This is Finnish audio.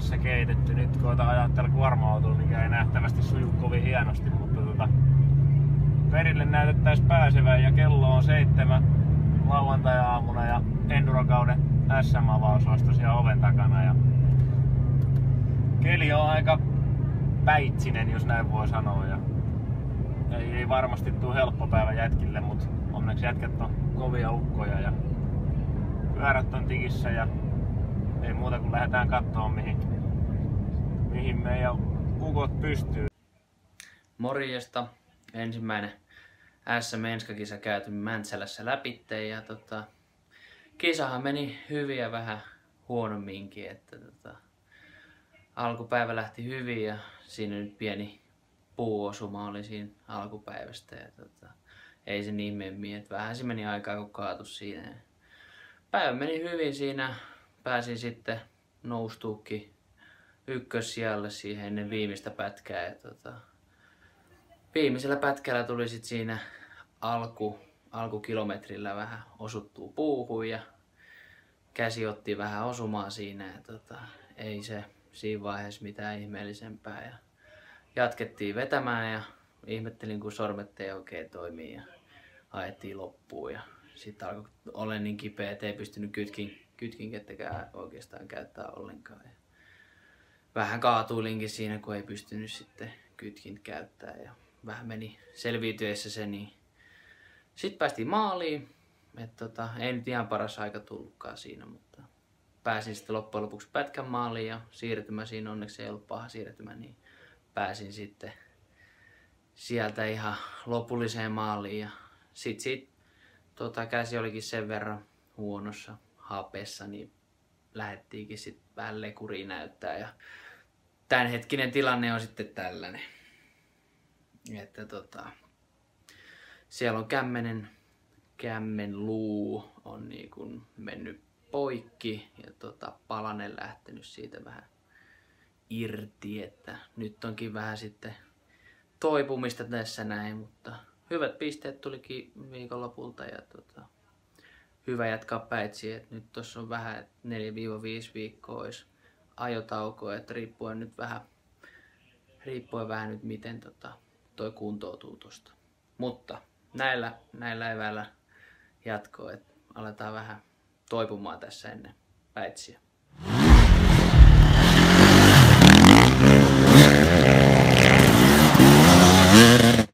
tässä keitetty. Nyt koitan ajaa tällä kuorma-autolla, mikä ei nähtävästi suju kovin hienosti, mutta perille näytettäis pääsevän ja kello on 7 lauantai-aamuna ja Endurokauden SM-avaus olisi tosiaan oven takana. Ja keli on aika päitsinen, jos näin voi sanoa. Ja ei varmasti tule helppo päivä jätkille, mutta onneksi jätkät on kovia ukkoja ja pyörät on tikissä ja ei muuta kuin lähdetään katsomaan mihin meidän ukot pystyy. Morjesta. Ensimmäinen SM-enskakisa käyty Mäntsälässä läpitte ja kisahan meni hyvin ja vähän huonomminkin, että alkupäivä lähti hyvin ja siinä nyt pieni puuosuma oli siinä alkupäivästä ja ei se niin memmi, että vähän se meni aikaa kun kaatui siinä. Päivä meni hyvin siinä, pääsin sitten noustuukin ykkössijalle siihen ennen viimeistä pätkää ja viimeisellä pätkällä tuli sitten siinä alkukilometrillä vähän osuttuu puuhun ja käsi otti vähän osumaa siinä ja ei se siinä vaiheessa mitään ihmeellisempää ja jatkettiin vetämään ja ihmettelin kun sormet ei oikein toimii ja ajettiin loppuun ja sitten alkoi olla niin kipeä, että ei pystynyt kytkinkettäkään oikeastaan käyttää ollenkaan. Ja vähän kaatuilinkin siinä, kun ei pystynyt sitten kytkintä käyttää ja vähän meni selviytyessä se, niin sitten päästiin maaliin. Ei nyt ihan paras aika tullutkaan siinä, mutta pääsin sitten loppujen lopuksi pätkän maaliin ja siirtymä siinä onneksi ei ollut paha siirtymä, niin pääsin sitten sieltä ihan lopulliseen maaliin ja sitten käsi olikin sen verran huonossa hapessa, niin lähdettiinkin sitten vähän lekuriin näyttää ja tämänhetkinen tilanne on sitten tällainen. Että siellä on kämmen luu on niin kuin mennyt poikki ja palanen lähtenyt siitä vähän irti, että nyt onkin vähän sitten toipumista tässä näin, mutta hyvät pisteet tulikin viikonlopulta ja hyvä jatkaa päitsiä, että nyt tossa on vähän 4-5 viikkoa olisi ajotaukoa, että riippuen vähän nyt miten toi kuntoutuu tosta. Mutta näillä eväillä jatkoa, että aletaan vähän toipumaan tässä ennen päitsiä.